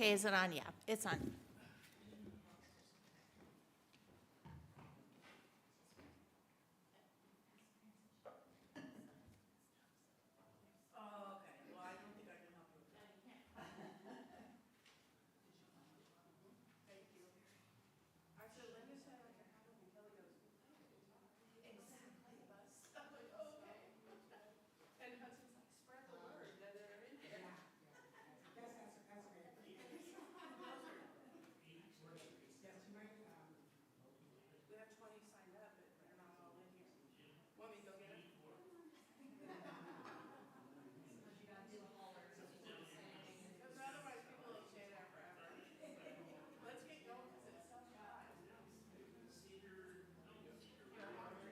Okay, is it on? Yeah, it's on. Oh, okay. Well, I don't think I can help you with that. Thank you. I said, Linda said I can have it, and Kelly goes, exactly, Buzz. I'm like, okay. And Hudson's like, spread the word that they're in here. That's great. Yes, you might, We have 20 signed up, but they're not all in here. Want me to go get them? Because otherwise people will stay there forever. Let's get going because it's so hot.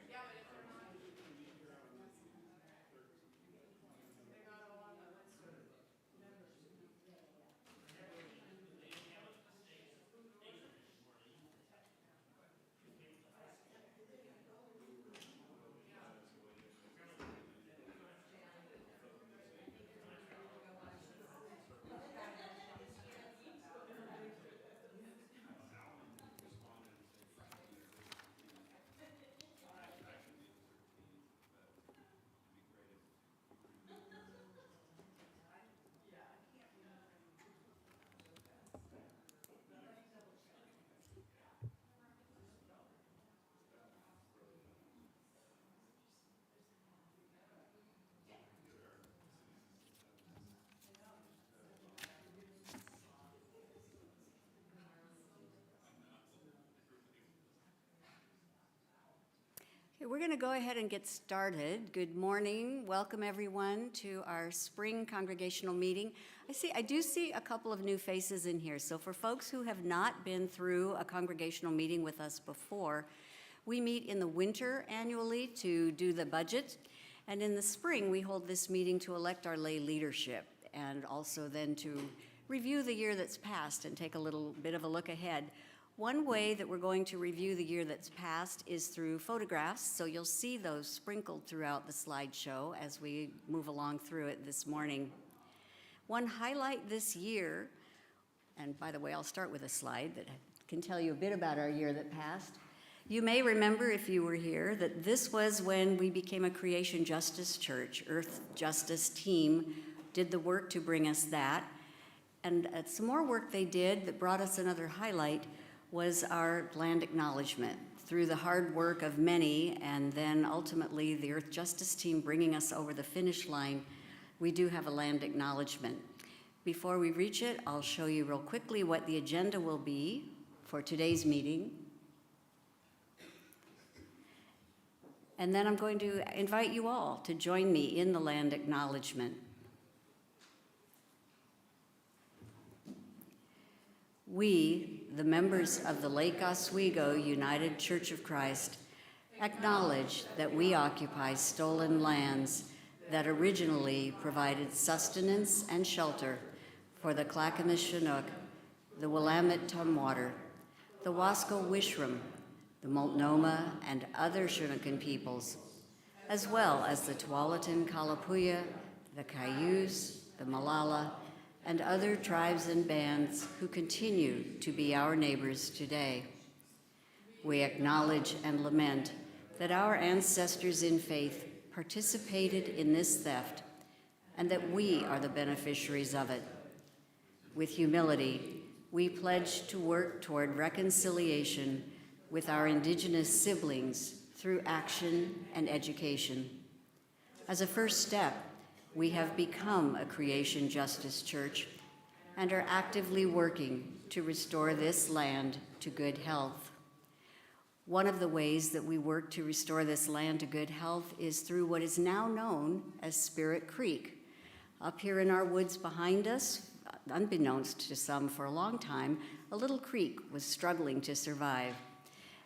Yeah, but if they're not all on the list of members. Okay, we're going to go ahead and get started. Good morning. Welcome everyone to our spring congregational meeting. I do see a couple of new faces in here. So for folks who have not been through a congregational meeting with us before, we meet in the winter annually to do the budget. And in the spring, we hold this meeting to elect our lay leadership and also then to review the year that's passed and take a little bit of a look ahead. One way that we're going to review the year that's passed is through photographs, so you'll see those sprinkled throughout the slideshow as we move along through it this morning. One highlight this year, and by the way, I'll start with a slide that can tell you a bit about our year that passed. You may remember, if you were here, that this was when we became a Creation Justice Church. Earth Justice team did the work to bring us that. And some more work they did that brought us another highlight was our land acknowledgement. Through the hard work of many, and then ultimately the Earth Justice team bringing us over the finish line, we do have a land acknowledgement. Before we reach it, I'll show you real quickly what the agenda will be for today's meeting. And then I'm going to invite you all to join me in the land acknowledgement. We, the members of the Lake Oswego United Church of Christ, acknowledge that we occupy stolen lands that originally provided sustenance and shelter for the Clackamas Chinook, the Willamette Tumwater, the Wasco Wishram, the Multnomah, and other Chinookan peoples, as well as the Tualatin Kalapuya, the Cayuse, the Malala, and other tribes and bands who continue to be our neighbors today. We acknowledge and lament that our ancestors in faith participated in this theft and that we are the beneficiaries of it. With humility, we pledge to work toward reconciliation with our Indigenous siblings through action and education. As a first step, we have become a Creation Justice Church and are actively working to restore this land to good health. One of the ways that we work to restore this land to good health is through what is now known as Spirit Creek. Up here in our woods behind us, unbeknownst to some for a long time, a little creek was struggling to survive.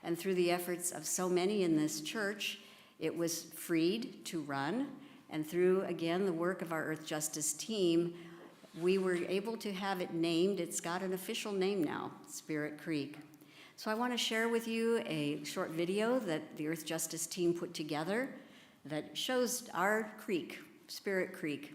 And through the efforts of so many in this church, it was freed to run. And through, again, the work of our Earth Justice team, we were able to have it named. It's got an official name now, Spirit Creek. So I want to share with you a short video that the Earth Justice team put together that shows our creek, Spirit Creek.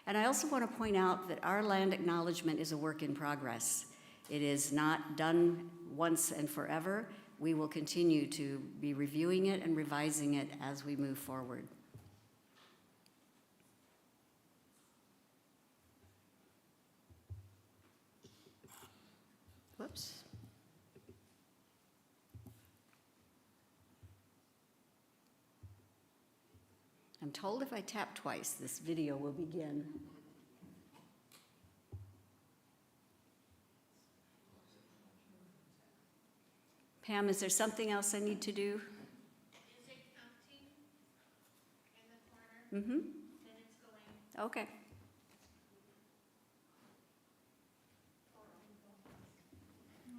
And I also want to point out that our land acknowledgement is a work in progress. It is not done once and forever. We will continue to be reviewing it and revising it as we move forward. Whoops. I'm told if I tap twice, this video will begin. Pam, is there something else I need to do? Is it counting in the corner? Mm-hmm. Then it's going. Okay.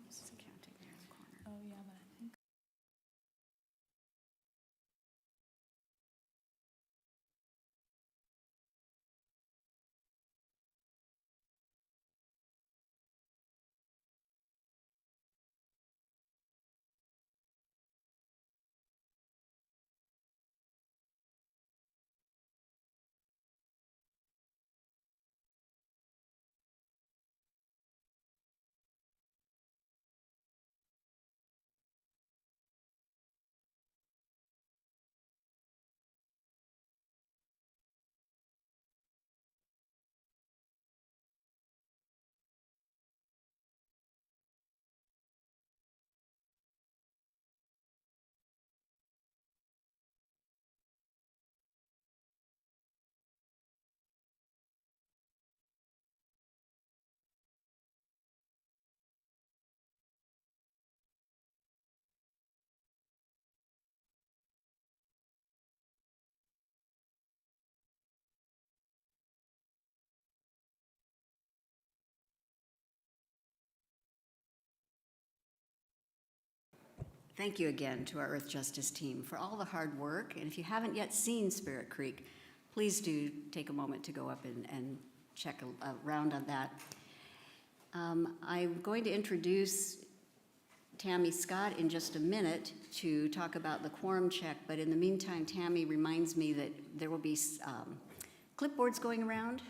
This is counting there in the corner. Oh, yeah, but I think. Thank you again to our Earth Justice team for all the hard work. And if you haven't yet seen Spirit Creek, please do take a moment to go up and check around on that. I'm going to introduce Tammy Scott in just a minute to talk about the quorum check, but in the meantime, Tammy reminds me that there will be clipboards going around.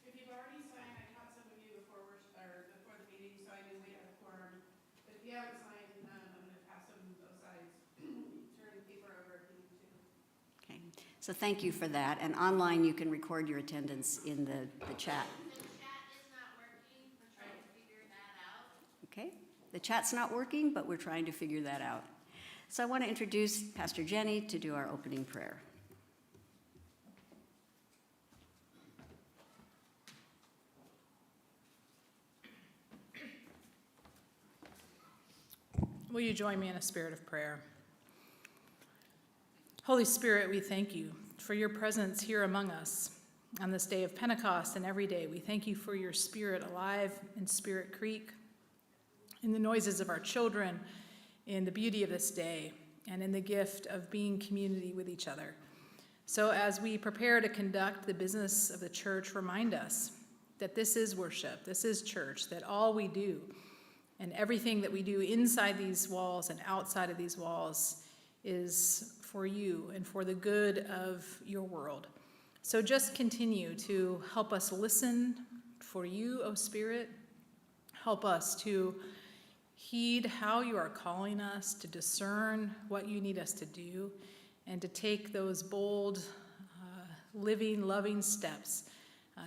If you've already signed, I caught some of you before the meeting, so I knew we had a quorum. But if you haven't signed, I'm going to pass them both sides. Turn the paper over if you need to. Okay, so thank you for that. And online, you can record your attendance in the chat. The chat is not working. We're trying to figure that out. Okay, the chat's not working, but we're trying to figure that out. So I want to introduce Pastor Jenny to do our opening prayer. Will you join me in a spirit of prayer? Holy Spirit, we thank you for your presence here among us on this day of Pentecost and every day. We thank you for your spirit alive in Spirit Creek, in the noises of our children, in the beauty of this day, and in the gift of being community with each other. So as we prepare to conduct the business of the church, remind us that this is worship, this is church, that all we do and everything that we do inside these walls and outside of these walls is for you and for the good of your world. So just continue to help us listen for you, O Spirit. Help us to heed how you are calling us, to discern what you need us to do, and to take those bold, living, loving steps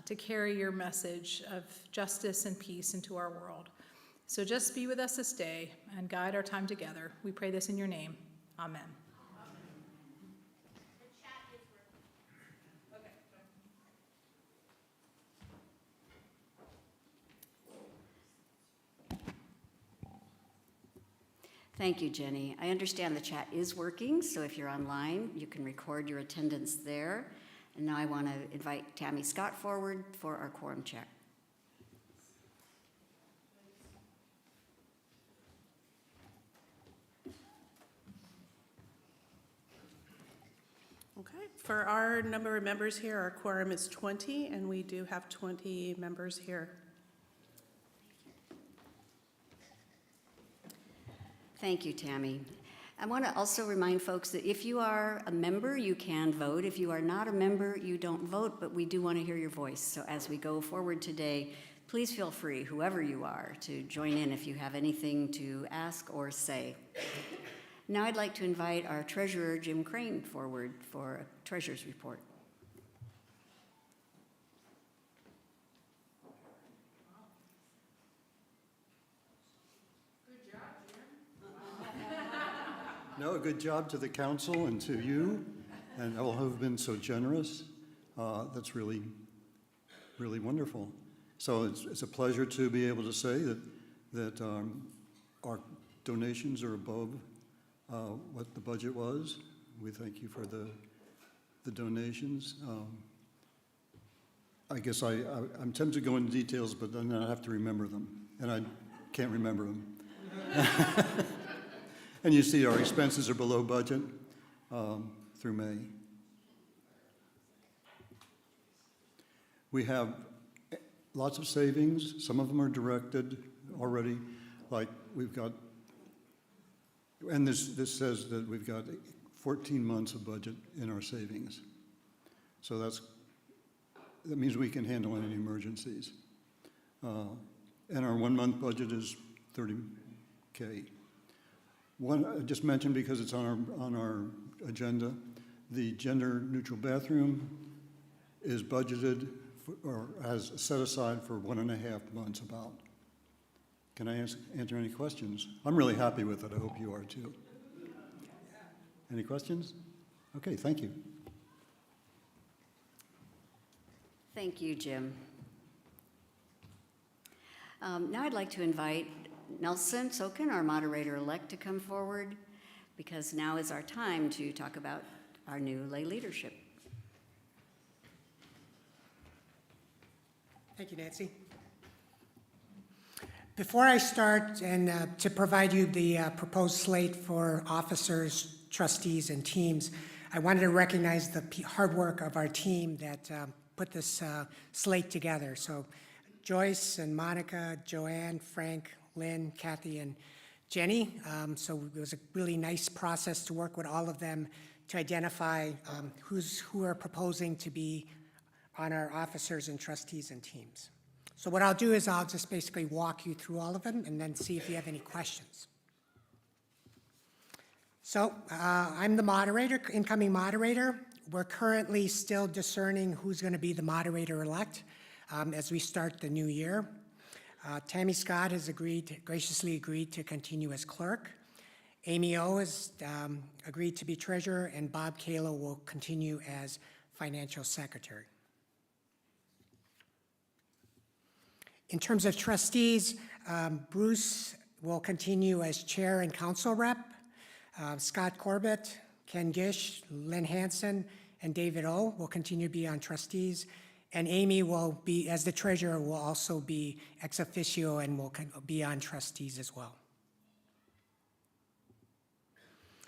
to carry your message of justice and peace into our world. So just be with us this day and guide our time together. We pray this in your name. Amen. The chat is working. Okay. Thank you, Jenny. I understand the chat is working, so if you're online, you can record your attendance there. And now I want to invite Tammy Scott forward for our quorum check. Okay, for our number of members here, our quorum is 20, and we do have 20 members here. Thank you, Tammy. I want to also remind folks that if you are a member, you can vote. If you are not a member, you don't vote, but we do want to hear your voice. So as we go forward today, please feel free, whoever you are, to join in if you have anything to ask or say. Now I'd like to invite our treasurer, Jim Crane, forward for a treasurer's report. No, a good job to the council and to you, and all who have been so generous. That's really, really wonderful. So it's a pleasure to be able to say that our donations are above what the budget was. We thank you for the donations. I guess I'm tempted to go into details, but then I have to remember them, and I can't remember them. And you see our expenses are below budget through May. We have lots of savings. Some of them are directed already, like we've got, and this says that we've got 14 months of budget in our savings. So that means we can handle any emergencies. And our 1 month budget is $30K. One I just mentioned because it's on our agenda, the gender-neutral bathroom is budgeted or has set aside for 1.5 months about. Can I answer any questions? I'm really happy with it. I hope you are too. Any questions? Okay, thank you. Thank you, Jim. Now I'd like to invite Nelson Sokin, our moderator-elect, to come forward, because now is our time to talk about our new lay leadership. Thank you, Nancy. Before I start and to provide you the proposed slate for officers, trustees, and teams, I wanted to recognize the hard work of our team that put this slate together. So Joyce and Monica, Joanne, Frank, Lynn, Kathy, and Jenny. So it was a really nice process to work with all of them to identify who are proposing to be on our officers and trustees and teams. So what I'll do is I'll just basically walk you through all of them and then see if you have any questions. So I'm the moderator, incoming moderator. We're currently still discerning who's going to be the moderator-elect as we start the new year. Tammy Scott has graciously agreed to continue as clerk. Amy O has agreed to be treasurer, and Bob Kalo will continue as financial secretary. In terms of trustees, Bruce will continue as chair and council rep. Scott Corbett, Ken Gish, Lynn Hansen, and David O will continue to be on trustees. And Amy will be, as the treasurer, will also be ex officio and will be on trustees as well.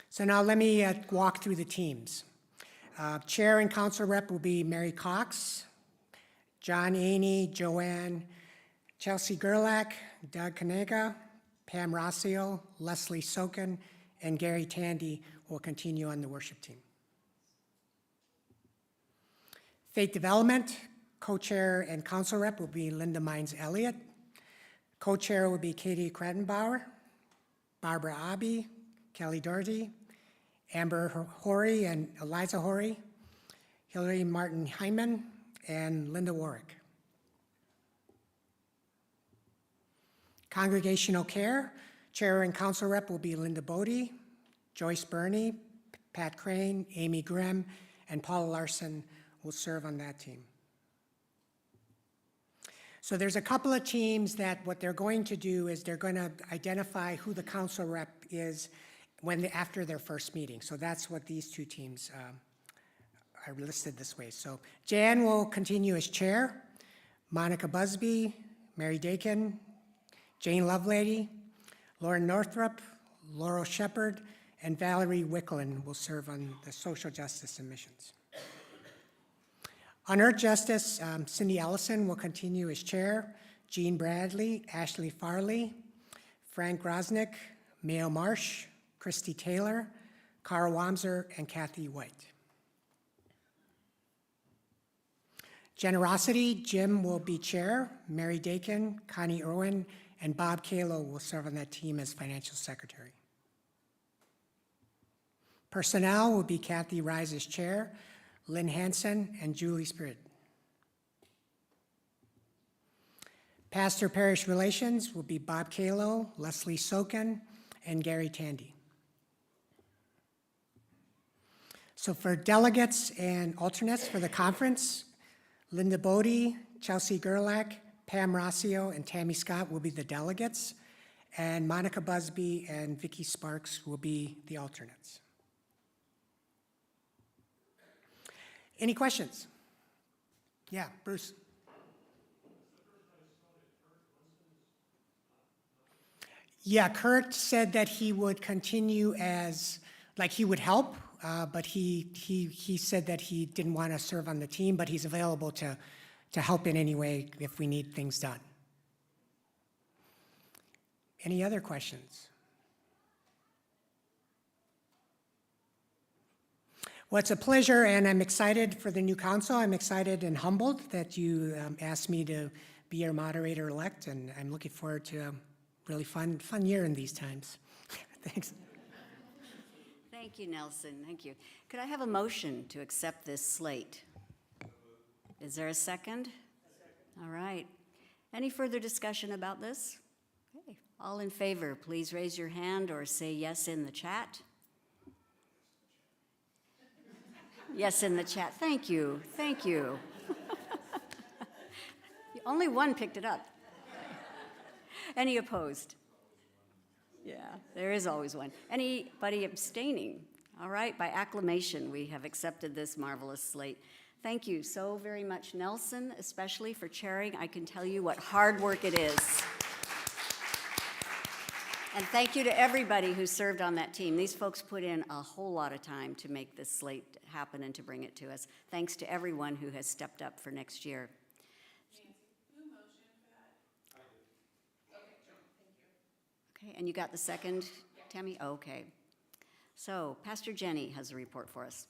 So now let me walk through the teams. Chair and council rep will be Mary Cox, John Aney, Joanne, Chelsea Gerlach, Doug Kanega, Pam Rossio, Leslie Sokin, and Gary Tandy will continue on the worship team. Faith Development, co-chair and council rep will be Linda Mines Elliott. Co-chair will be Katie Kratenbauer, Barbara Abbey, Kelly Doherty, Amber Horry and Eliza Horry, Hillary Martin Hyman, and Linda Warwick. Congregational Care, chair and council rep will be Linda Bodie, Joyce Burney, Pat Crane, Amy Grimm, and Paula Larson will serve on that team. So there's a couple of teams that what they're going to do is they're going to identify who the council rep is after their first meeting. So that's what these two teams are listed this way. So Jan will continue as chair, Monica Busby, Mary Dakin, Jane Lovelady, Lauren Northrup, Laurel Shepard, and Valerie Wicklin will serve on the social justice and missions. On Earth Justice, Cindy Ellison will continue as chair, Jean Bradley, Ashley Farley, Frank Grosnick, Mayo Marsh, Christy Taylor, Carl Wamser, and Kathy White. Generosity, Jim will be chair, Mary Dakin, Connie Irwin, and Bob Kalo will serve on that team as financial secretary. Personnel will be Kathy Rise as chair, Lynn Hansen, and Julie Spirit. Pastor Parish Relations will be Bob Kalo, Leslie Sokin, and Gary Tandy. So for delegates and alternates for the conference, Linda Bodie, Chelsea Gerlach, Pam Rossio, and Tammy Scott will be the delegates, and Monica Busby and Vicki Sparks will be the alternates. Any questions? Yeah, Bruce. Yeah, Kurt said that he would continue as, like he would help, but he said that he didn't want to serve on the team, but he's available to help in any way if we need things done. Any other questions? Well, it's a pleasure, and I'm excited for the new council. I'm excited and humbled that you asked me to be your moderator-elect, and I'm looking forward to a really fun year in these times. Thanks. Thank you, Nelson. Thank you. Could I have a motion to accept this slate? Is there a second? All right. Any further discussion about this? Okay. All in favor, please raise your hand or say yes in the chat. Yes in the chat. Thank you. Thank you. Only one picked it up. Any opposed? Yeah, there is always one. Anybody abstaining? All right, by acclamation, we have accepted this marvelous slate. Thank you so very much, Nelson, especially for chairing. I can tell you what hard work it is. And thank you to everybody who served on that team. These folks put in a whole lot of time to make this slate happen and to bring it to us. Thanks to everyone who has stepped up for next year. Okay, and you got the second, Tammy? Okay. So, Pastor Jenny has a report for us.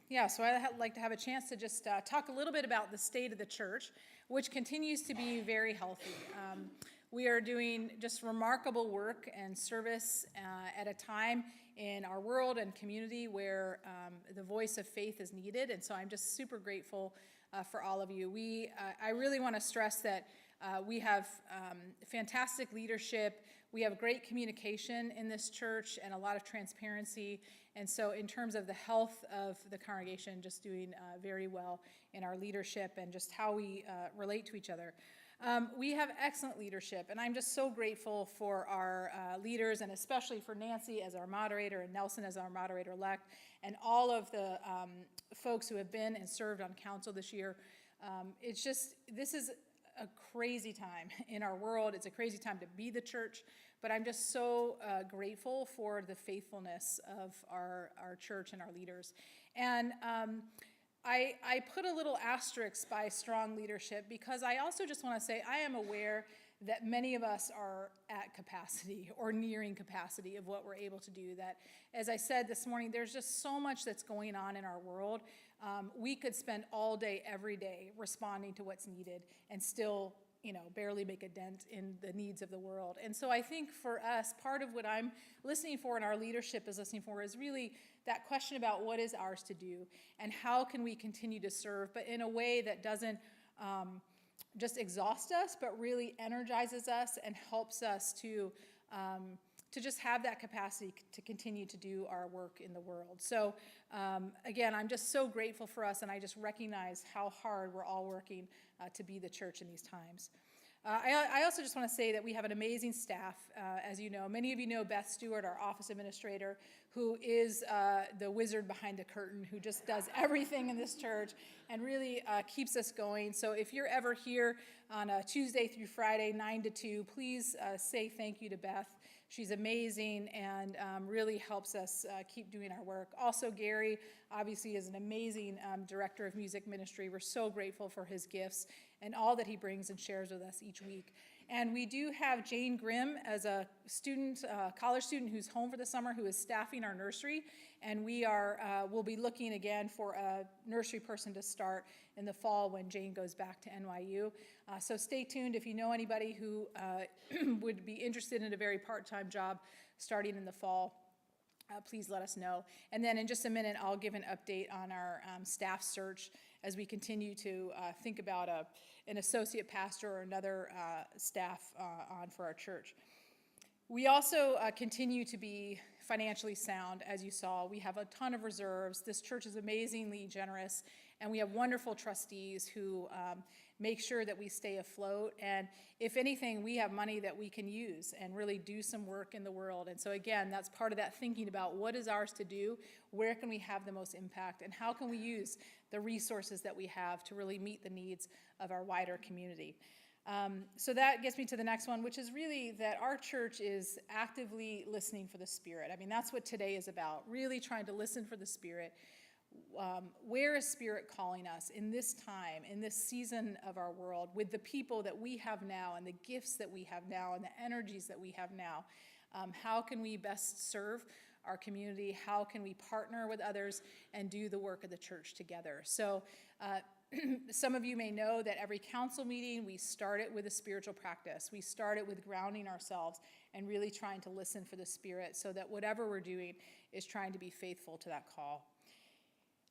Yeah, so I'd like to have a chance to just talk a little bit about the state of the church, which continues to be very healthy. We are doing just remarkable work and service at a time in our world and community where the voice of faith is needed, and so I'm just super grateful for all of you. I really want to stress that we have fantastic leadership. We have great communication in this church and a lot of transparency. And so in terms of the health of the congregation, just doing very well in our leadership and just how we relate to each other. We have excellent leadership, and I'm just so grateful for our leaders, and especially for Nancy as our moderator and Nelson as our moderator-elect, and all of the folks who have been and served on council this year. This is a crazy time in our world. It's a crazy time to be the church, but I'm just so grateful for the faithfulness of our church and our leaders. And I put a little asterisk by strong leadership because I also just want to say I am aware that many of us are at capacity or nearing capacity of what we're able to do. That, as I said this morning, there's just so much that's going on in our world. We could spend all day, every day, responding to what's needed and still, barely make a dent in the needs of the world. And so I think for us, part of what I'm listening for and our leadership is listening for is really that question about what is ours to do and how can we continue to serve, but in a way that doesn't just exhaust us, but really energizes us and helps us to just have that capacity to continue to do our work in the world. So again, I'm just so grateful for us, and I just recognize how hard we're all working to be the church in these times. I also just want to say that we have an amazing staff. As you know, many of you know Beth Stewart, our office administrator, who is the wizard behind the curtain, who just does everything in this church and really keeps us going. So if you're ever here on a Tuesday through Friday, 9 to 2, please say thank you to Beth. She's amazing and really helps us keep doing our work. Also, Gary obviously is an amazing director of music ministry. We're so grateful for his gifts and all that he brings and shares with us each week. And we do have Jane Grimm as a student, college student who's home for the summer, who is staffing our nursery. And we'll be looking again for a nursery person to start in the fall when Jane goes back to NYU. So stay tuned. If you know anybody who would be interested in a very part-time job starting in the fall, please let us know. And then in just a minute, I'll give an update on our staff search as we continue to think about an associate pastor or another staff on for our church. We also continue to be financially sound, as you saw. We have a ton of reserves. This church is amazingly generous, and we have wonderful trustees who make sure that we stay afloat. And if anything, we have money that we can use and really do some work in the world. And so again, that's part of that thinking about what is ours to do, where can we have the most impact, and how can we use the resources that we have to really meet the needs of our wider community. So that gets me to the next one, which is really that our church is actively listening for the Spirit. I mean, that's what today is about, really trying to listen for the Spirit. Where is Spirit calling us in this time, in this season of our world, with the people that we have now and the gifts that we have now and the energies that we have now? How can we best serve our community? How can we partner with others and do the work of the church together? So some of you may know that every council meeting, we start it with a spiritual practice. We start it with grounding ourselves and really trying to listen for the Spirit so that whatever we're doing is trying to be faithful to that call.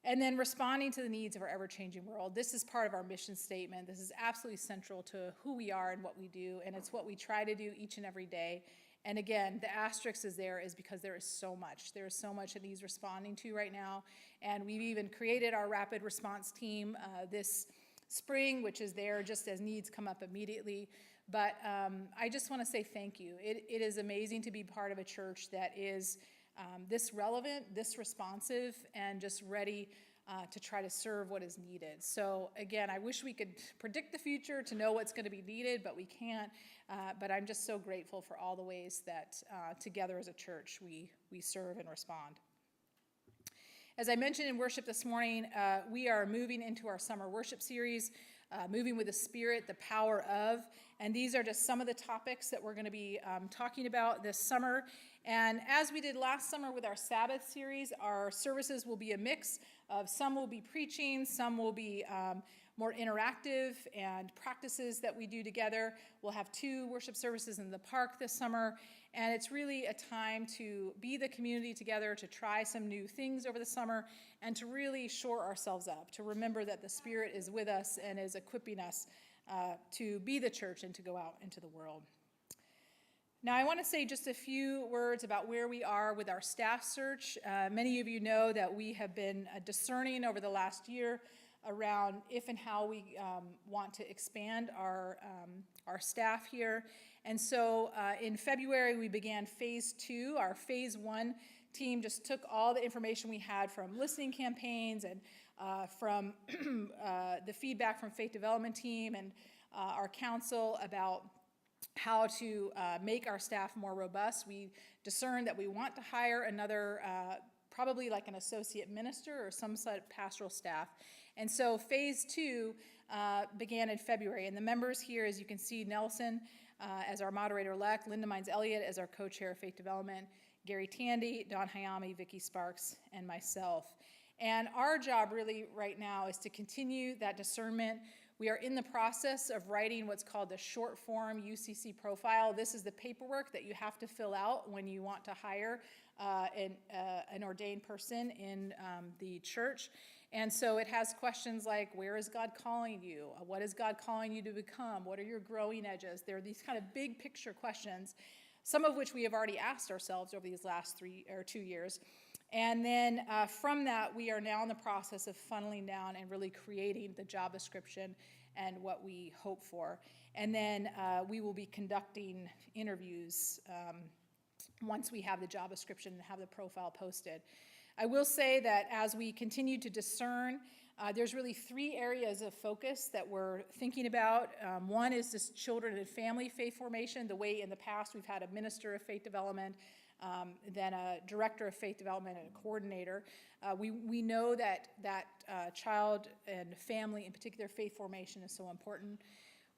And then responding to the needs of our ever-changing world. This is part of our mission statement. This is absolutely central to who we are and what we do, and it's what we try to do each and every day. And again, the asterisk is because there is so much. There is so much that he's responding to right now. And we've even created our rapid response team this spring, which is there just as needs come up immediately. But I just want to say thank you. It is amazing to be part of a church that is this relevant, this responsive, and just ready to try to serve what is needed. So again, I wish we could predict the future to know what's going to be needed, but we can't. But I'm just so grateful for all the ways that together as a church we serve and respond. As I mentioned in worship this morning, we are moving into our summer worship series, Moving with the Spirit, the Power of. And these are just some of the topics that we're going to be talking about this summer. And as we did last summer with our Sabbath series, our services will be a mix of some will be preaching, some will be more interactive and practices that we do together. We'll have 2 worship services in the park this summer. And it's really a time to be the community together, to try some new things over the summer, and to really shore ourselves up, to remember that the Spirit is with us and is equipping us to be the church and to go out into the world. Now, I want to say just a few words about where we are with our staff search. Many of you know that we have been discerning over the last year around if and how we want to expand our staff here. And so in February, we began phase 2. Our phase 1 team just took all the information we had from listening campaigns and from the feedback from faith development team and our council about how to make our staff more robust. We discerned that we want to hire another probably like an associate minister or some sort of pastoral staff. And so phase 2 began in February. And the members here, as you can see, Nelson as our moderator-elect, Linda Mines-Elliott as our co-chair of faith development, Gary Tandy, Don Hayami, Vicki Sparks, and myself. And our job really right now is to continue that discernment. We are in the process of writing what's called the short form UCC profile. This is the paperwork that you have to fill out when you want to hire an ordained person in the church. And so it has questions like, where is God calling you? What is God calling you to become? What are your growing edges? There are these kind of big picture questions, some of which we have already asked ourselves over these last 2 years. And then from that, we are now in the process of funneling down and really creating the job description and what we hope for. And then we will be conducting interviews once we have the job description and have the profile posted. I will say that as we continue to discern There's really 3 areas of focus that we're thinking about. One is this children and family faith formation, the way in the past we've had a minister of faith development, then a director of faith development and a coordinator. We know that child and family, in particular faith formation, is so important.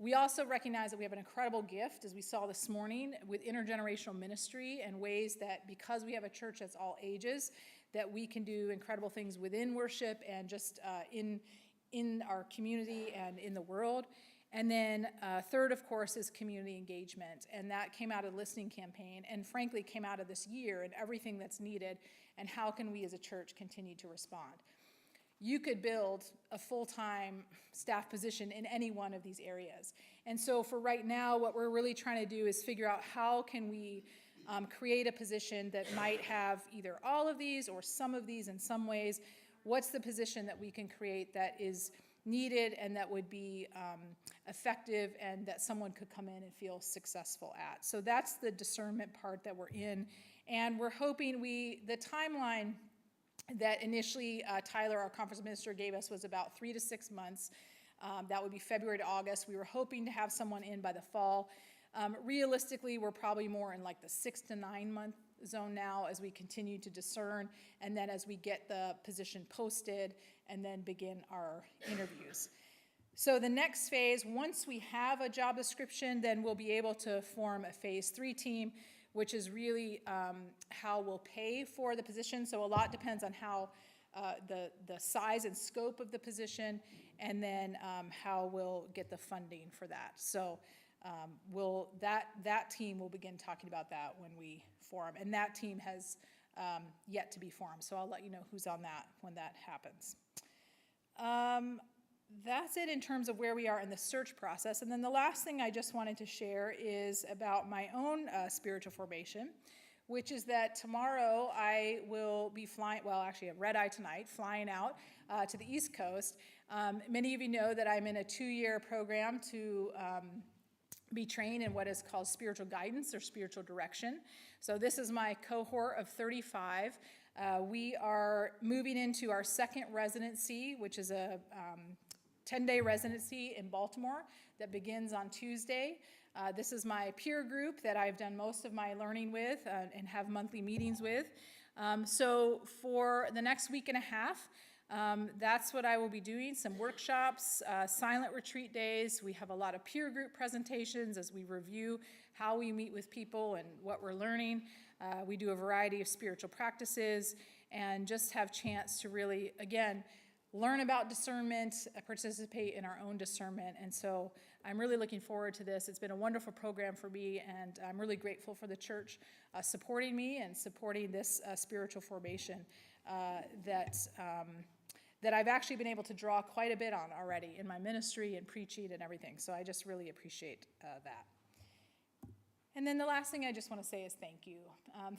We also recognize that we have an incredible gift, as we saw this morning, with intergenerational ministry and ways that because we have a church that's all ages, that we can do incredible things within worship and just in our community and in the world. And then third, of course, is community engagement. And that came out of the listening campaign and frankly came out of this year and everything that's needed and how can we as a church continue to respond. You could build a full-time staff position in any one of these areas. And so for right now, what we're really trying to do is figure out how can we create a position that might have either all of these or some of these in some ways. What's the position that we can create that is needed and that would be effective and that someone could come in and feel successful at? So that's the discernment part that we're in. And we're hoping the timeline that initially Tyler, our conference minister, gave us was about 3 to 6 months. That would be February to August. We were hoping to have someone in by the fall. Realistically, we're probably more in like the 6 to 9 month zone now as we continue to discern, and then as we get the position posted and then begin our interviews. So the next phase, once we have a job description, then we'll be able to form a phase 3 team, which is really how we'll pay for the position. So a lot depends on how the size and scope of the position, and then how we'll get the funding for that. So that team will begin talking about that when we form, and that team has yet to be formed. So I'll let you know who's on that when that happens. That's it in terms of where we are in the search process. And then the last thing I just wanted to share is about my own spiritual formation, which is that tomorrow I will be flying, well, actually a red-eye tonight, flying out to the East Coast. Many of you know that I'm in a 2-year program to be trained in what is called spiritual guidance or spiritual direction. So this is my cohort of 35. We are moving into our second residency, which is a 10-day residency in Baltimore that begins on Tuesday. This is my peer group that I've done most of my learning with and have monthly meetings with. So for the next week and a half, that's what I will be doing, some workshops, silent retreat days. We have a lot of peer group presentations as we review how we meet with people and what we're learning. We do a variety of spiritual practices and just have chance to really, again, learn about discernment, participate in our own discernment. And so I'm really looking forward to this. It's been a wonderful program for me, and I'm really grateful for the church supporting me and supporting this spiritual formation that I've actually been able to draw quite a bit on already in my ministry and preaching and everything. So I just really appreciate that. And then the last thing I just want to say is thank you.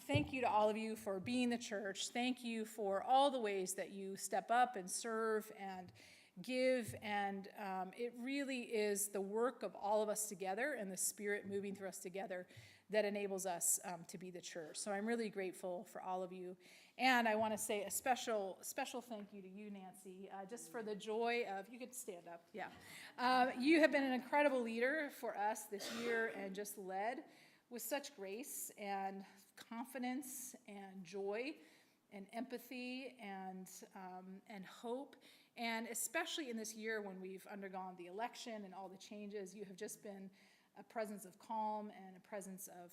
Thank you to all of you for being the church. Thank you for all the ways that you step up and serve and give. And it really is the work of all of us together and the Spirit moving through us together that enables us to be the church. So I'm really grateful for all of you. And I want to say a special thank you to you, Nancy, just for the joy of, you could stand up, yeah. You have been an incredible leader for us this year and just led with such grace and confidence and joy and empathy and hope. And especially in this year when we've undergone the election and all the changes, you have just been a presence of calm and a presence of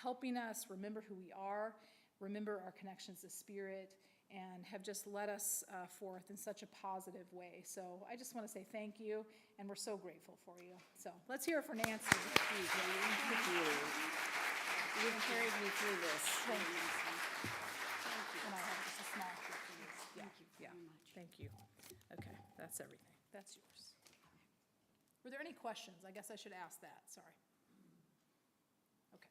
helping us remember who we are, remember our connections to Spirit, and have just led us forth in such a positive way. So I just want to say thank you, and we're so grateful for you. So let's hear it for Nancy. Thank you. You've carried me through this. Thank you. And I have just a small gift for you. Thank you very much. Thank you. Okay, that's everything. That's yours. Were there any questions? I guess I should ask that. Sorry. Okay.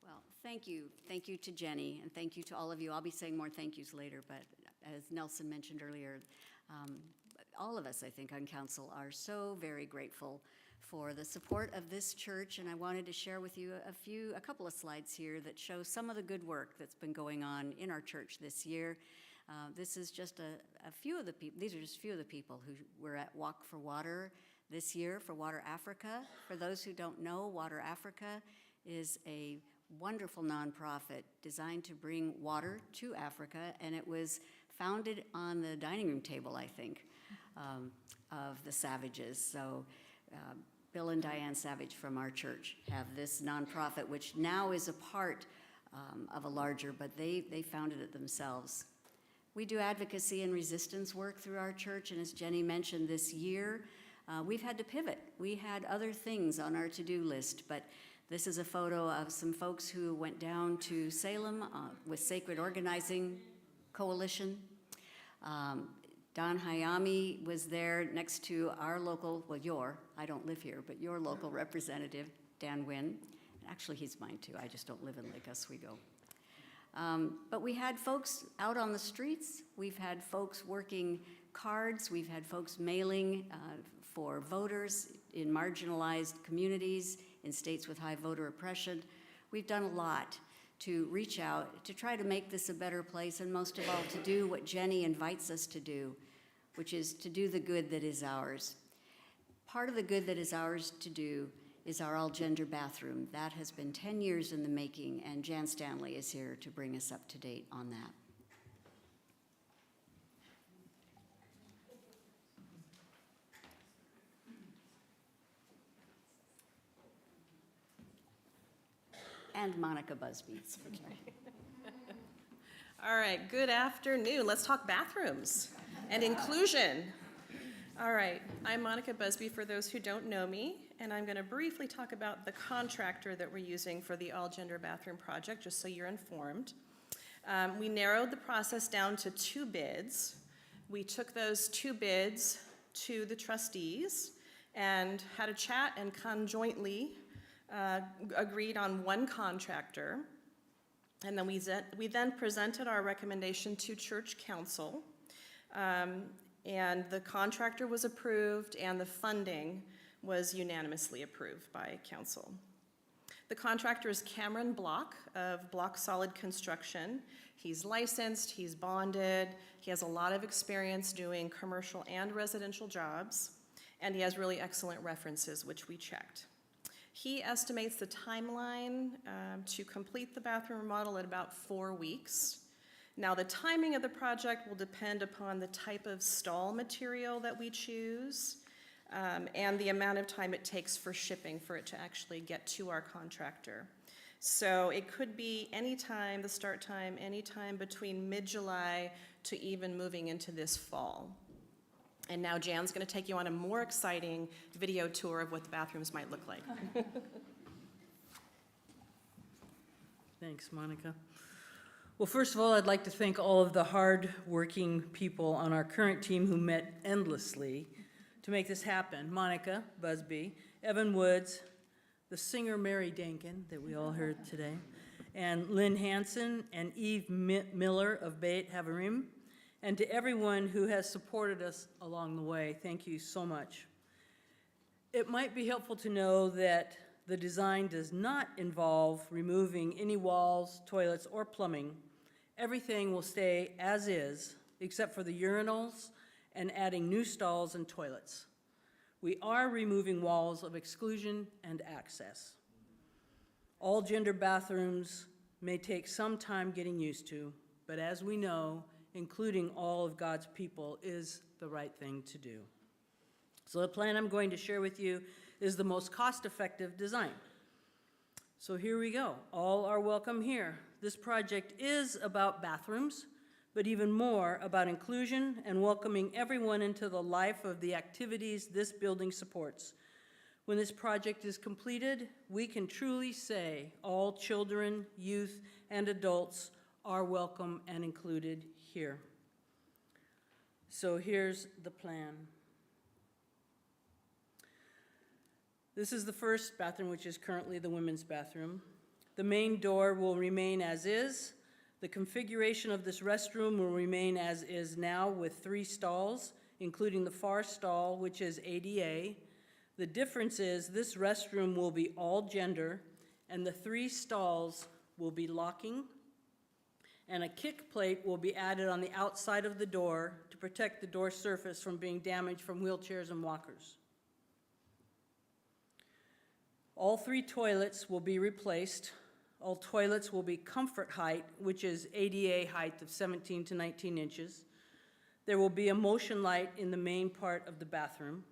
Well, thank you. Thank you to Jenny, and thank you to all of you. I'll be saying more thank yous later, but as Nelson mentioned earlier, all of us, I think, on council are so very grateful for the support of this church, and I wanted to share with you a couple of slides here that show some of the good work that's been going on in our church this year. This is just a few of the people, these are just a few of the people who were at Walk for Water this year for Water Africa. For those who don't know, Water Africa is a wonderful nonprofit designed to bring water to Africa, and it was founded on the dining room table, I think, of the Savages. So Bill and Diane Savage from our church have this nonprofit, which now is a part of a larger, but they founded it themselves. We do advocacy and resistance work through our church, and as Jenny mentioned, this year, we've had to pivot. We had other things on our to-do list, but this is a photo of some folks who went down to Salem with Sacred Organizing Coalition. Don Hayami was there next to our local, well, I don't live here, but your local representative, Dan Wynn. Actually, he's mine too, I just don't live in Lake Oswego. But we had folks out on the streets, we've had folks working cards, we've had folks mailing for voters in marginalized communities, in states with high voter oppression. We've done a lot to reach out, to try to make this a better place, and most of all, to do what Jenny invites us to do, which is to do the good that is ours. Part of the good that is ours to do is our all-gender bathroom. That has been 10 years in the making, and Jan Stanley is here to bring us up to date on that. And Monica Busby. All right, good afternoon. Let's talk bathrooms and inclusion. All right, I'm Monica Busby, for those who don't know me, and I'm going to briefly talk about the contractor that we're using for the all-gender bathroom project, just so you're informed. We narrowed the process down to 2 bids. We took those 2 bids to the trustees and had a chat and conjointly agreed on 1 contractor. And then we then presented our recommendation to church council. And the contractor was approved, and the funding was unanimously approved by council. The contractor is Cameron Block of Block Solid Construction. He's licensed, he's bonded, he has a lot of experience doing commercial and residential jobs, and he has really excellent references, which we checked. He estimates the timeline to complete the bathroom remodel at about 4 weeks. Now, the timing of the project will depend upon the type of stall material that we choose and the amount of time it takes for shipping for it to actually get to our contractor. So it could be any time, the start time, any time between mid-July to even moving into this fall. And now Jan's going to take you on a more exciting video tour of what the bathrooms might look like. Thanks, Monica. Well, first of all, I'd like to thank all of the hard-working people on our current team who met endlessly to make this happen. Monica Busby, Evan Woods, the singer Mary Dankin that we all heard today, and Lynn Hansen and Eve Miller of Beit Havarim, and to everyone who has supported us along the way, thank you so much. It might be helpful to know that the design does not involve removing any walls, toilets, or plumbing. Everything will stay as is, except for the urinals and adding new stalls and toilets. We are removing walls of exclusion and access. All gender bathrooms may take some time getting used to, but as we know, including all of God's people is the right thing to do. So the plan I'm going to share with you is the most cost-effective design. So here we go. All are welcome here. This project is about bathrooms, but even more about inclusion and welcoming everyone into the life of the activities this building supports. When this project is completed, we can truly say all children, youth, and adults are welcome and included here. So here's the plan. This is the first bathroom, which is currently the women's bathroom. The main door will remain as is. The configuration of this restroom will remain as is now with 3 stalls, including the far stall, which is ADA. The difference is this restroom will be all gender, and the 3 stalls will be locking, and a kick plate will be added on the outside of the door to protect the door surface from being damaged from wheelchairs and walkers. All 3 toilets will be replaced. All toilets will be comfort height, which is ADA height of 17 to 19 inches. There will be a motion light in the main part of the bathroom.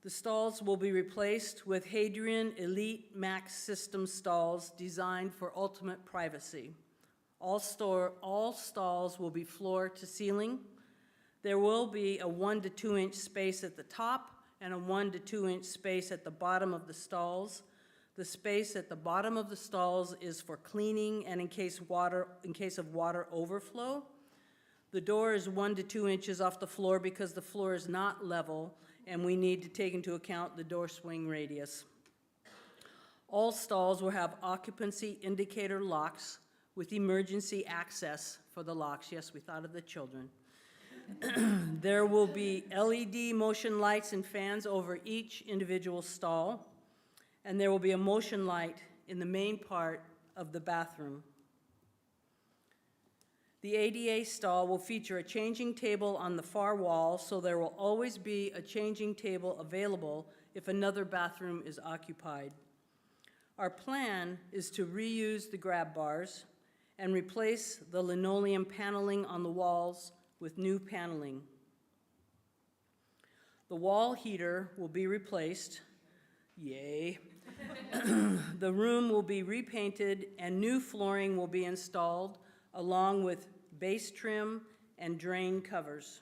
The stalls will be replaced with Hadrian Elite Max System stalls designed for ultimate privacy. All stalls will be floor to ceiling. There will be a 1 to 2 inch space at the top and a 1 to 2 inch space at the bottom of the stalls. The space at the bottom of the stalls is for cleaning and in case of water overflow. The door is 1 to 2 inches off the floor because the floor is not level and we need to take into account the door swing radius. All stalls will have occupancy indicator locks with emergency access for the locks. Yes, we thought of the children. There will be LED motion lights and fans over each individual stall, and there will be a motion light in the main part of the bathroom. The ADA stall will feature a changing table on the far wall, so there will always be a changing table available if another bathroom is occupied. Our plan is to reuse the grab bars and replace the linoleum paneling on the walls with new paneling. The wall heater will be replaced. Yay. The room will be repainted and new flooring will be installed along with base trim and drain covers.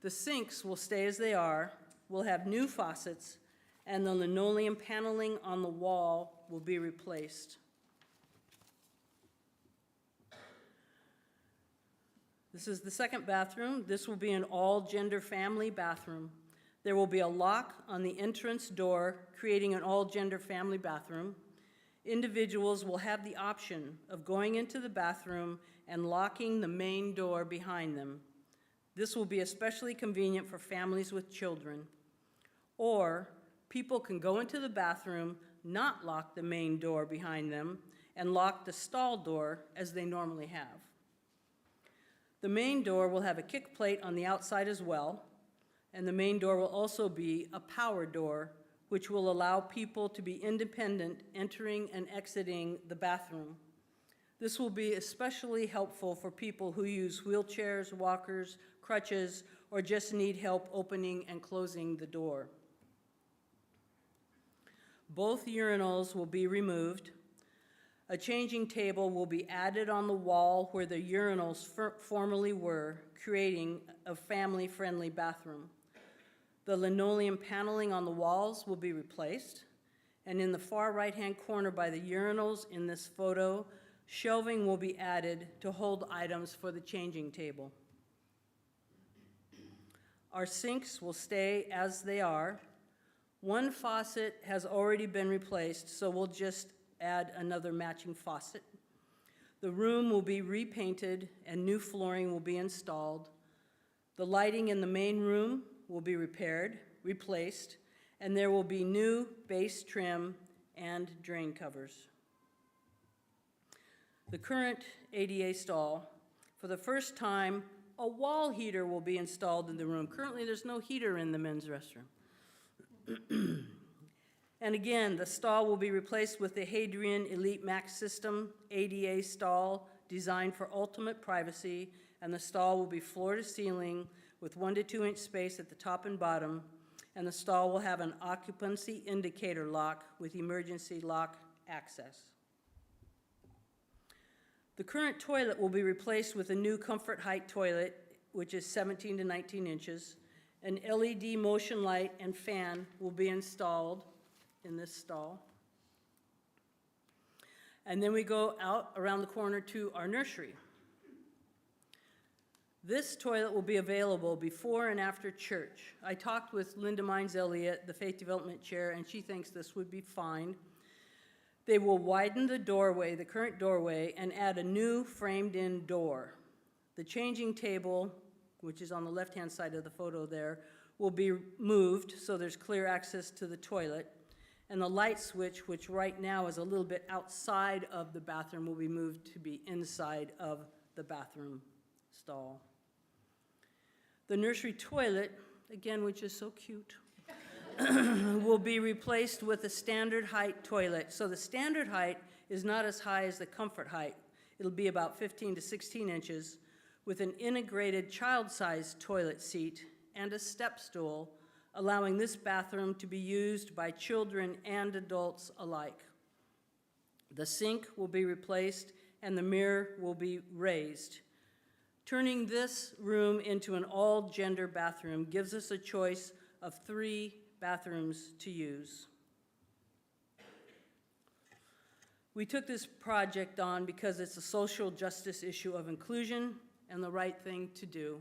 The sinks will stay as they are. We'll have new faucets and the linoleum paneling on the wall will be replaced. This is the second bathroom. This will be an all-gender family bathroom. There will be a lock on the entrance door, creating an all-gender family bathroom. Individuals will have the option of going into the bathroom and locking the main door behind them. This will be especially convenient for families with children. Or people can go into the bathroom, not lock the main door behind them, and lock the stall door as they normally have. The main door will have a kick plate on the outside as well, and the main door will also be a power door, which will allow people to be independent entering and exiting the bathroom. This will be especially helpful for people who use wheelchairs, walkers, crutches, or just need help opening and closing the door. Both urinals will be removed. A changing table will be added on the wall where the urinals formerly were, creating a family-friendly bathroom. The linoleum paneling on the walls will be replaced, and in the far right-hand corner by the urinals in this photo, shelving will be added to hold items for the changing table. Our sinks will stay as they are. One faucet has already been replaced, so we'll just add another matching faucet. The room will be repainted and new flooring will be installed. The lighting in the main room will be repaired, replaced, and there will be new base trim and drain covers. The current ADA stall, for the first time, a wall heater will be installed in the room. Currently, there's no heater in the men's restroom. And again, the stall will be replaced with the Hadrian Elite Max System ADA stall designed for ultimate privacy, and the stall will be floor to ceiling with 1 to 2 inch space at the top and bottom, and the stall will have an occupancy indicator lock with emergency lock access. The current toilet will be replaced with a new comfort height toilet, which is 17 to 19 inches. An LED motion light and fan will be installed in this stall. And then we go out around the corner to our nursery. This toilet will be available before and after church. I talked with Linda Mines Elliott, the Faith Development Chair, and she thinks this would be fine. They will widen the doorway, the current doorway, and add a new framed-in door. The changing table, which is on the left-hand side of the photo there, will be moved so there's clear access to the toilet. And the light switch, which right now is a little bit outside of the bathroom, will be moved to be inside of the bathroom stall. The nursery toilet, again, which is so cute, will be replaced with a standard height toilet. So the standard height is not as high as the comfort height. It'll be about 15 to 16 inches with an integrated child-sized toilet seat and a step stool, allowing this bathroom to be used by children and adults alike. The sink will be replaced and the mirror will be raised. Turning this room into an all-gender bathroom gives us a choice of 3 bathrooms to use. We took this project on because it's a social justice issue of inclusion and the right thing to do.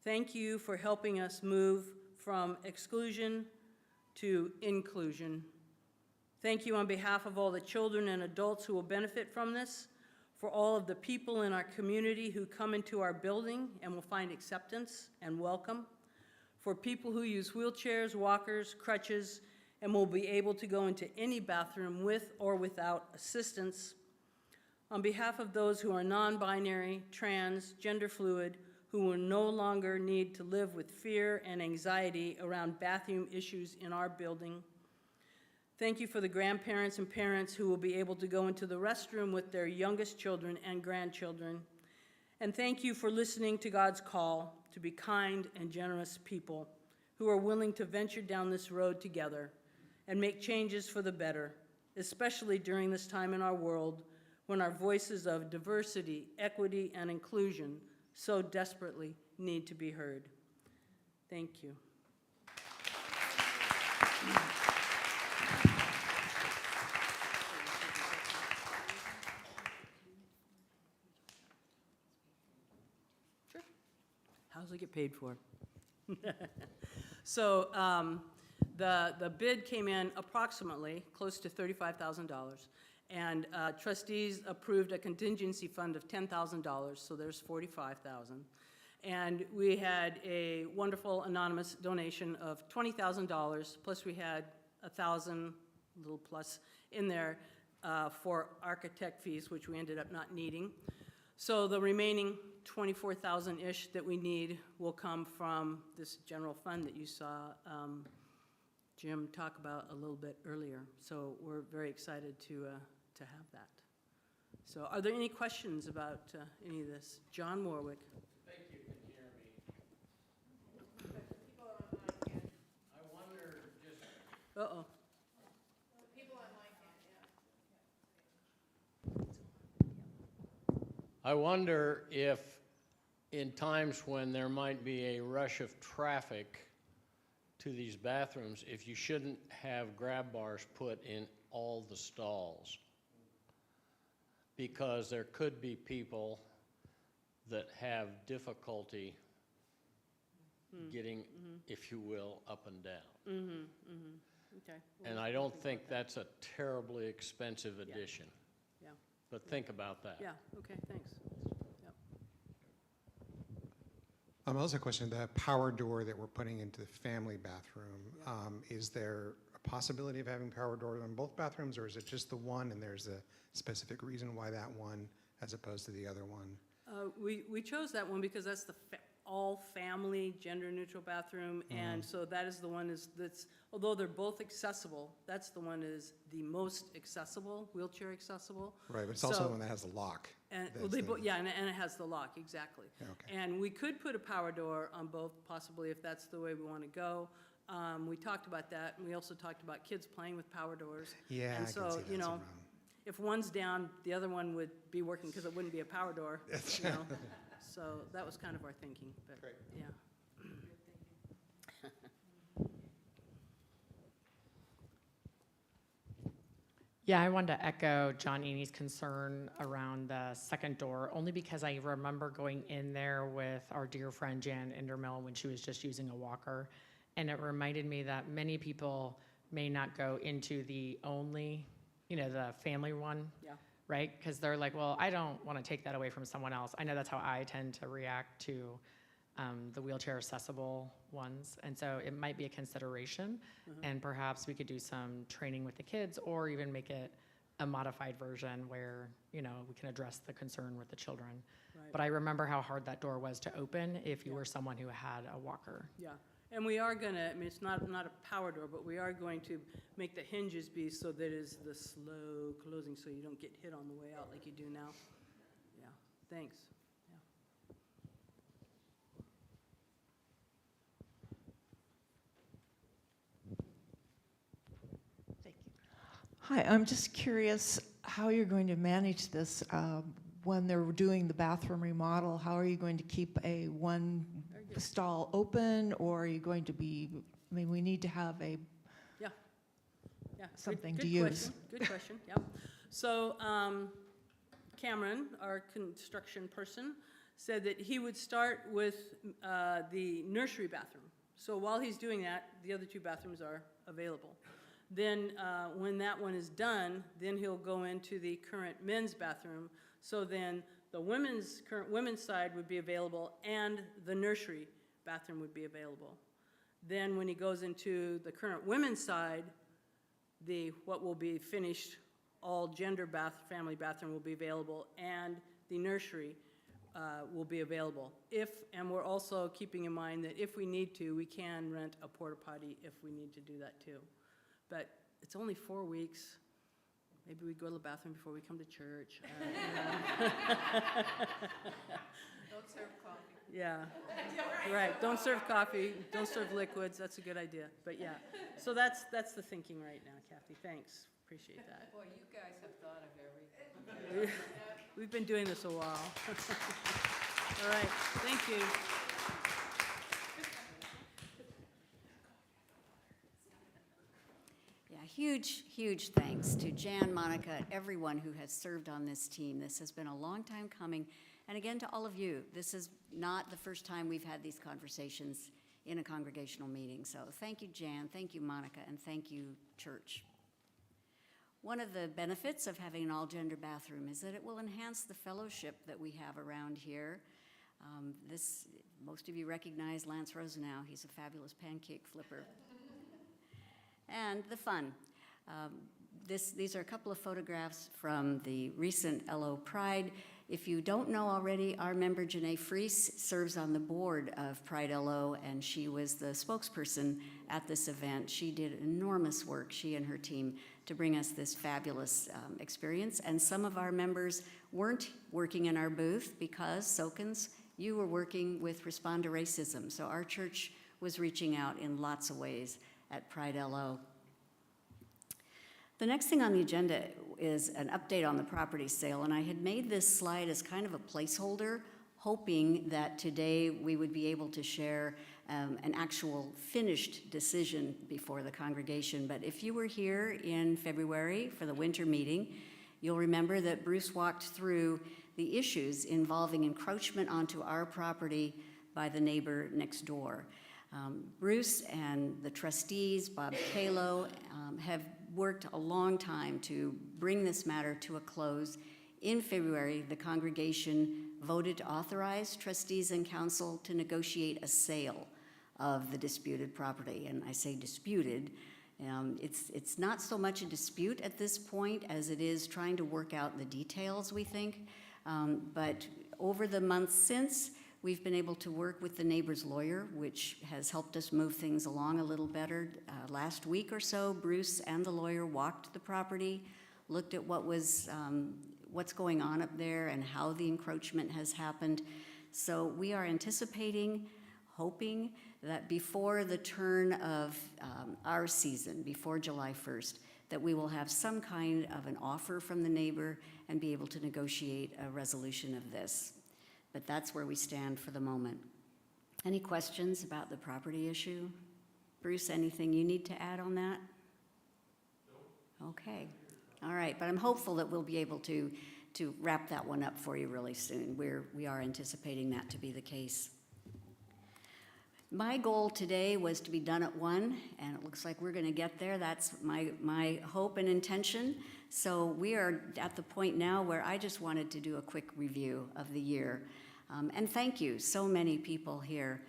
Thank you for helping us move from exclusion to inclusion. Thank you on behalf of all the children and adults who will benefit from this, for all of the people in our community who come into our building and will find acceptance and welcome, for people who use wheelchairs, walkers, crutches, and will be able to go into any bathroom with or without assistance, on behalf of those who are non-binary, trans, gender fluid, who will no longer need to live with fear and anxiety around bathroom issues in our building. Thank you for the grandparents and parents who will be able to go into the restroom with their youngest children and grandchildren. And thank you for listening to God's call to be kind and generous people who are willing to venture down this road together and make changes for the better, especially during this time in our world when our voices of diversity, equity, and inclusion so desperately need to be heard. Thank you. Sure. How does it get paid for? So the bid came in approximately close to $35,000. And trustees approved a contingency fund of $10,000, so there's $45,000. And we had a wonderful anonymous donation of $20,000, plus we had $1,000, little plus, in there for architect fees, which we ended up not needing. So the remaining $24,000-ish that we need will come from this general fund that you saw Jim talk about a little bit earlier. So we're very excited to have that. So are there any questions about any of this? John Warwick. Thank you. Can you hear me? People online can. I wonder just, Uh-oh. People online can, yeah. I wonder if in times when there might be a rush of traffic to these bathrooms, if you shouldn't have grab bars put in all the stalls. Because there could be people that have difficulty getting, if you will, up and down. Okay. And I don't think that's a terribly expensive addition. Yeah. But think about that. Yeah, okay, thanks. Yep. Also a question, the power door that we're putting into the family bathroom, is there a possibility of having power door in both bathrooms, or is it just the one and there's a specific reason why that one as opposed to the other one? We chose that one because that's the all-family, gender-neutral bathroom, and so that is the one that's, although they're both accessible, that's the one that is the most accessible, wheelchair accessible. Right, but it's also the one that has the lock. And, well, That's they the- both, yeah, and it has the lock, exactly. Okay. And we could put a power door on both, possibly, if that's the way we want to go. We talked about that, and we also talked about kids playing with power doors. Yeah, I And can so, see you that's know, around. if one's down, the other one would be working because it wouldn't be a power door, you know. So that was kind of our thinking, but, Great. yeah. Yeah, I wanted to echo John Eney's concern around the second door, only because I remember going in there with our dear friend Jan Indermill when she was just using a walker, and it reminded me that many people may not go into the only, the family one, Yeah. right? Because they're like, well, I don't want to take that away from someone else. I know that's how I tend to react to the wheelchair accessible ones. And so it might be a consideration, and perhaps we could do some training with the kids, or even make it a modified version where, we can address the concern with the children. Right. But I remember how hard that door was to open if you were someone who had a walker. Yeah, and we are gonna, it's not a power door, but we are going to make the hinges be so that it's the slow closing, so you don't get hit on the way out like you do now. Yeah, thanks. Yeah. Hi, I'm just curious how you're going to manage this when they're doing the bathroom remodel. How are you going to keep one stall open, or are you going to be, we need to have Yeah, something good to use. question, good question, yep. So Cameron, our construction person, said that he would start with the nursery bathroom. So while he's doing that, the other two bathrooms are available. Then when that one is done, then he'll go into the current men's bathroom. So then the current women's side would be available, and the nursery bathroom would be available. Then when he goes into the current women's side, what will be finished all gender family bathroom will be available, and the nursery will be available. And we're also keeping in mind that if we need to, we can rent a porta potty if we need to do that too. But it's only 4 weeks. Maybe we go to the bathroom before we come to church. Don't serve coffee. Yeah, right. Don't serve coffee. Don't serve liquids. That's a good idea. But yeah, so that's the thinking right now, Kathy. Thanks. Appreciate that. Boy, you guys have thought of everything. We've been doing this a while. All right. Thank you. Yeah, huge thanks to Jan, Monica, and everyone who has served on this team. This has been a long time coming. And again, to all of you, this is not the first time we've had these conversations in a congregational meeting. So thank you, Jan, thank you, Monica, and thank you, church. One of the benefits of having an all-gender bathroom is that it will enhance the fellowship that we have around here. Most of you recognize Lance Rosenau. He's a fabulous pancake flipper. And the fun. These are a couple of photographs from the recent LO Pride. If you don't know already, our member Janae Fries serves on the board of Pride LO, and she was the spokesperson at this event. She did enormous work, she and her team, to bring us this fabulous experience. And some of our members weren't working in our booth because, Sokins, you were working with Respond to Racism. So our church was reaching out in lots of ways at Pride LO. The next thing on the agenda is an update on the property sale, and I had made this slide as kind of a placeholder, hoping that today we would be able to share an actual finished decision before the congregation. But if you were here in February for the winter meeting, you'll remember that Bruce walked through the issues involving encroachment onto our property by the neighbor next door. Bruce and the trustees, Bob Kalo, have worked a long time to bring this matter to a close. In February, the congregation voted to authorize trustees and council to negotiate a sale of the disputed property. And I say disputed, it's not so much a dispute at this point as it is trying to work out the details, we think. But over the months since, we've been able to work with the neighbor's lawyer, which has helped us move things along a little better. Last week or so, Bruce and the lawyer walked the property, looked at what's going on up there and how the encroachment has happened. So we are anticipating, hoping that before the turn of our season, before July 1st, that we will have some kind of an offer from the neighbor and be able to negotiate a resolution of this. But that's where we stand for the moment. Any questions about the property issue? Bruce, anything you need to add on that? No. Okay. All right, but I'm hopeful that we'll be able to wrap that one up for you really soon. We are anticipating that to be the case. My goal today was to be done at 1, and it looks like we're going to get there. That's my hope and intention. So we are at the point now where I just wanted to do a quick review of the year. And thank you, so many people here.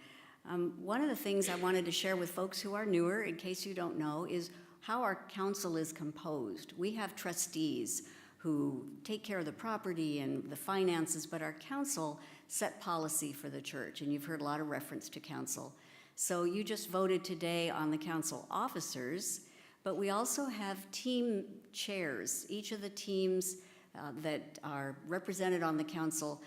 One of the things I wanted to share with folks who are newer, in case you don't know, is how our council is composed. We have trustees who take care of the property and the finances, but our council set policy for the church, and you've heard a lot of reference to council. So you just voted today on the council officers, but we also have team chairs. Each of the teams that are represented on the council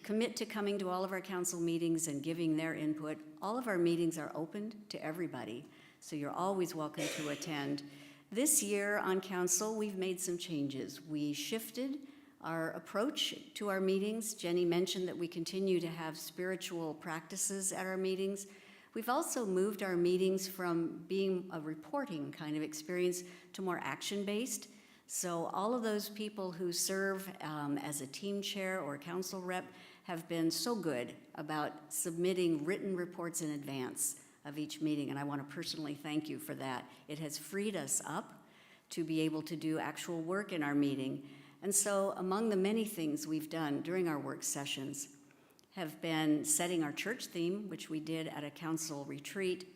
commit to coming to all of our council meetings and giving their input. All of our meetings are open to everybody, so you're always welcome to attend. This year on council, we've made some changes. We shifted our approach to our meetings. Jenny mentioned that we continue to have spiritual practices at our meetings. We've also moved our meetings from being a reporting kind of experience to more action-based. So all of those people who serve as a team chair or council rep have been so good about submitting written reports in advance of each meeting, and I want to personally thank you for that. It has freed us up to be able to do actual work in our meeting. And so among the many things we've done during our work sessions have been setting our church theme, which we did at a council retreat,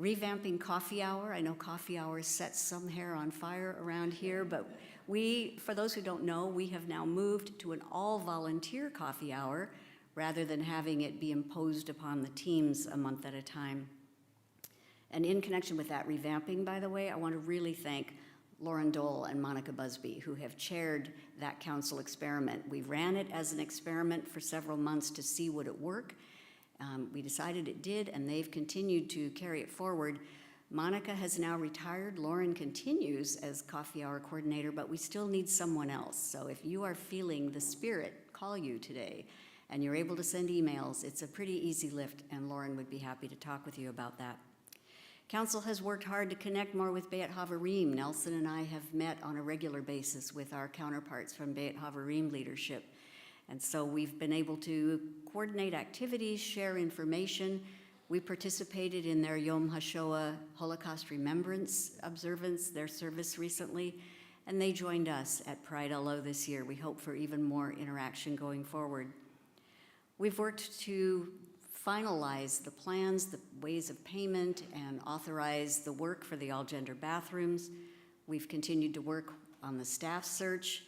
revamping coffee hour. I know coffee hour sets some hair on fire around here, but we, for those who don't know, we have now moved to an all-volunteer coffee hour rather than having it be imposed upon the teams a month at a time. And in connection with that revamping, by the way, I want to really thank Lauren Dole and Monica Busby, who have chaired that council experiment. We ran it as an experiment for several months to see would it work. We decided it did, and they've continued to carry it forward. Monica has now retired. Lauren continues as coffee hour coordinator, but we still need someone else. So if you are feeling the Spirit call you today and you're able to send emails, it's a pretty easy lift, and Lauren would be happy to talk with you about that. Council has worked hard to connect more with Beit Havarim. Nelson and I have met on a regular basis with our counterparts from Beit Havarim leadership. And so we've been able to coordinate activities, share information. We participated in their Yom HaShoah Holocaust Remembrance observance, their service recently, and they joined us at Pride LO this year. We hope for even more interaction going forward. We've worked to finalize the plans, the ways of payment, and authorize the work for the all-gender bathrooms. We've continued to work on the staff search.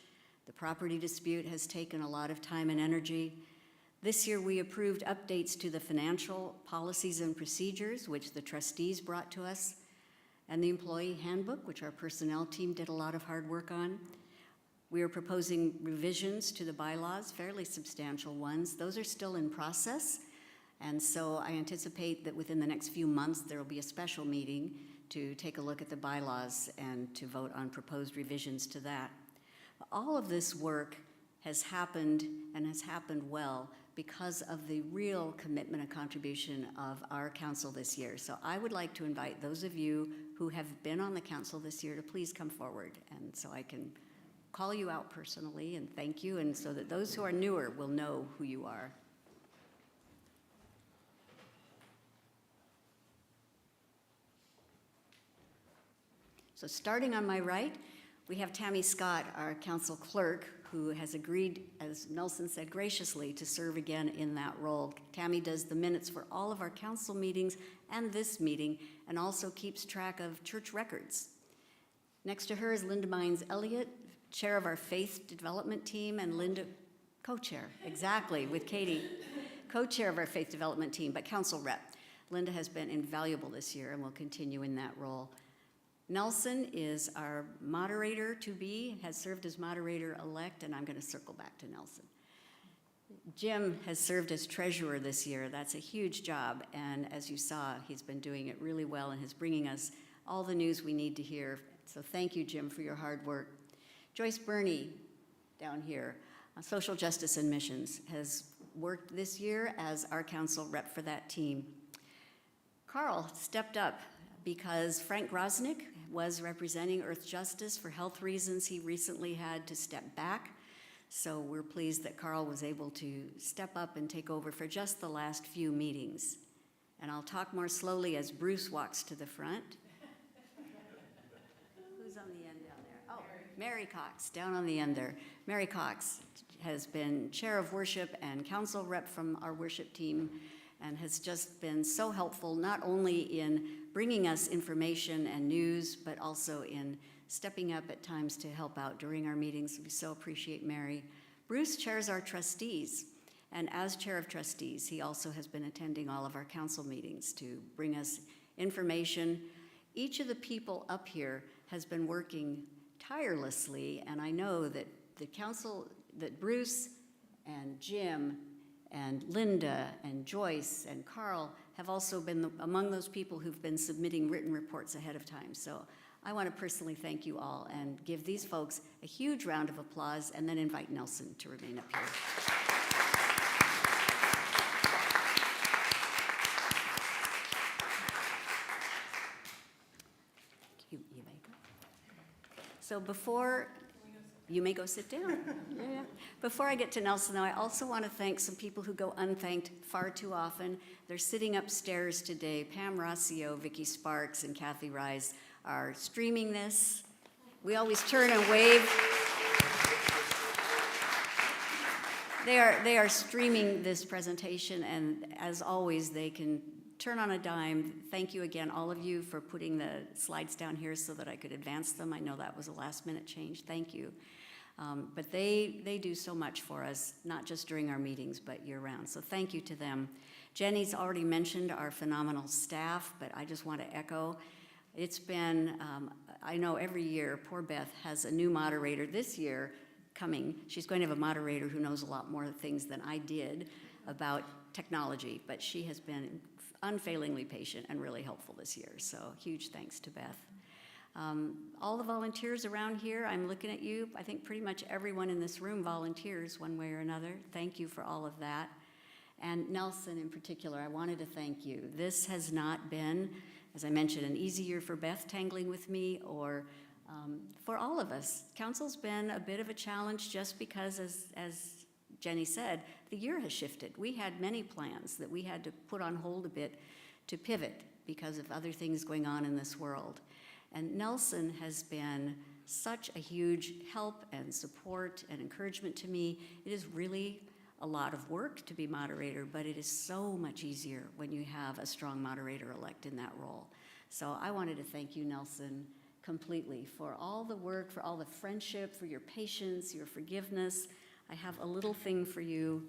The property dispute has taken a lot of time and energy. This year, we approved updates to the financial policies and procedures, which the trustees brought to us, and the employee handbook, which our personnel team did a lot of hard work on. We are proposing revisions to the bylaws, fairly substantial ones. Those are still in process, and so I anticipate that within the next few months, there will be a special meeting to take a look at the bylaws and to vote on proposed revisions to that. All of this work has happened and has happened well because of the real commitment and contribution of our council this year. So I would like to invite those of you who have been on the council this year to please come forward, and so I can call you out personally and thank you, and so that those who are newer will know who you are. So starting on my right, we have Tammy Scott, our council clerk, who has agreed, as Nelson said, graciously to serve again in that role. Tammy does the minutes for all of our council meetings and this meeting, and also keeps track of church records. Next to her is Linda Mines Elliott, chair of our faith development team, and Linda, co-chair, exactly, with Katie, co-chair of our faith development team, but council rep. Linda has been invaluable this year and will continue in that role. Nelson is our moderator-to-be, has served as moderator-elect, and I'm going to circle back to Nelson. Jim has served as treasurer this year. That's a huge job, and as you saw, he's been doing it really well and is bringing us all the news we need to hear. So thank you, Jim, for your hard work. Joyce Burney, down here, on Social Justice and Missions, has worked this year as our council rep for that team. Carl stepped up because Frank Grosnick was representing Earth Justice. For health reasons, he recently had to step back. So we're pleased that Carl was able to step up and take over for just the last few meetings. And I'll talk more slowly as Bruce walks to the front. Who's on the end down there? Oh, Mary Cox, down on the end there. Mary Cox, has been chair of worship and council rep from our worship team, and has just been so helpful, not only in bringing us information and news, but also in stepping up at times to help out during our meetings. We so appreciate Mary. Bruce chairs our trustees, and as chair of trustees, he also has been attending all of our council meetings to bring us information. Each of the people up here has been working tirelessly, and I know that the council, that Bruce and Jim and Linda and Joyce and Carl have also been among those people who've been submitting written reports ahead of time. So I want to personally thank you all and give these folks a huge round of applause, and then invite Nelson to remain up here. You may go. So before, you may go sit down. Yeah. Before I get to Nelson, though, I also want to thank some people who go unthanked far too often. They're sitting upstairs today. Pam Rossio, Vicki Sparks, and Kathy Rise are streaming this. We always turn and wave. They are streaming this presentation, and as always, they can turn on a dime. Thank you again, all of you, for putting the slides down here so that I could advance them. I know that was a last-minute change. Thank you. But they do so much for us, not just during our meetings, but year-round. So thank you to them. Jenny's already mentioned our phenomenal staff, but I just want to echo, it's been, I know every year, poor Beth has a new moderator. This year, coming, she's going to have a moderator who knows a lot more things than I did about technology, but she has been unfailingly patient and really helpful this year. So huge thanks to Beth. All the volunteers around here, I'm looking at you. I think pretty much everyone in this room volunteers one way or another. Thank you for all of that. And Nelson in particular, I wanted to thank you. This has not been, as I mentioned, an easy year for Beth tangling with me, or for all of us. Council's been a bit of a challenge just because, as Jenny said, the year has shifted. We had many plans that we had to put on hold a bit to pivot because of other things going on in this world. And Nelson has been such a huge help and support and encouragement to me. It is really a lot of work to be moderator, but it is so much easier when you have a strong moderator-elect in that role. So I wanted to thank you, Nelson, completely for all the work, for all the friendship, for your patience, your forgiveness. I have a little thing for you,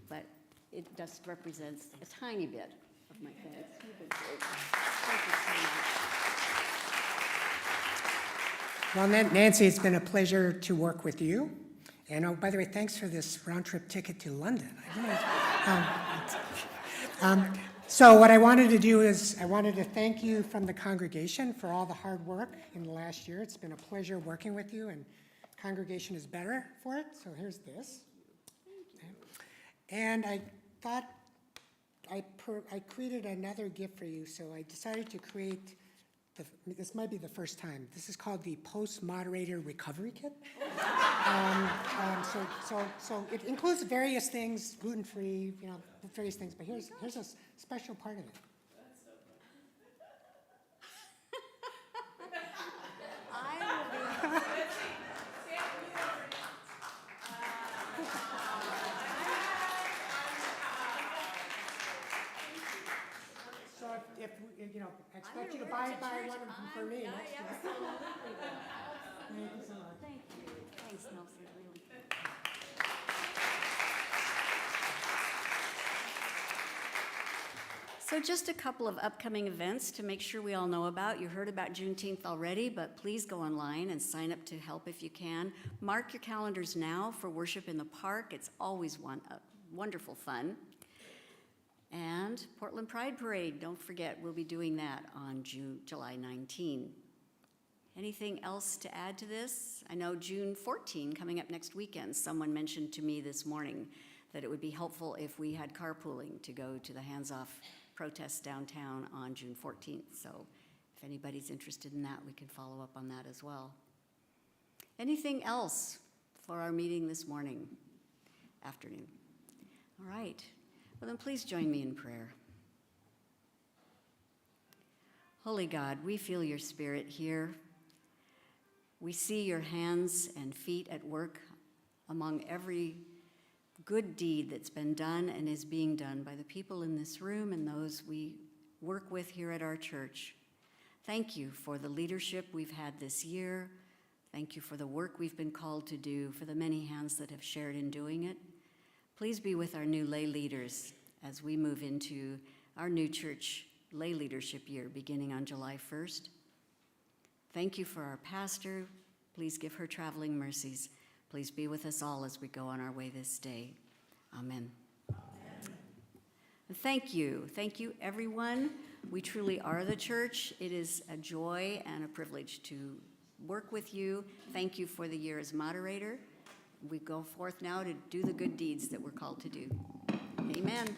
but it just represents a tiny bit of my thanks. You've been great. Thank you so much. Well, Nancy, it's been a pleasure to work with you. And oh, by the way, thanks for this round-trip ticket to London. So what I wanted to do is I wanted to thank you from the congregation for all the hard work in the last year. It's been a pleasure working with you, and congregation is better for it. So here's this. And I thought I created another gift for you, so I decided to create this might be the first time. This is called the Post-Moderator Recovery Kit. So it includes various things, gluten-free, various things, but here's a special part of it. So if I expect you to buy one of them for me. Next year. Thank you so much. Thank you. Thanks, Nelson, really. So just a couple of upcoming events to make sure we all know about. You heard about Juneteenth already, but please go online and sign up to help if you can. Mark your calendars now for worship in the park. It's always wonderful fun. And Portland Pride Parade, don't forget, we'll be doing that on July 19. Anything else to add to this? I know June 14, coming up next weekend, someone mentioned to me this morning that it would be helpful if we had carpooling to go to the hands-off protests downtown on June 14th. So if anybody's interested in that, we can follow up on that as well. Anything else for our meeting this afternoon? All right. Well, then please join me in prayer. Holy God, we feel your spirit here. We see your hands and feet at work among every good deed that's been done and is being done by the people in this room and those we work with here at our church. Thank you for the leadership we've had this year. Thank you for the work we've been called to do, for the many hands that have shared in doing it. Please be with our new lay leaders as we move into our new church lay leadership year beginning on July 1st. Thank you for our pastor. Please give her traveling mercies. Please be with us all as we go on our way this day. Amen. Thank you. Thank you, everyone. We truly are the church. It is a joy and a privilege to work with you. Thank you for the year as moderator. We go forth now to do the good deeds that we're called to do. Amen.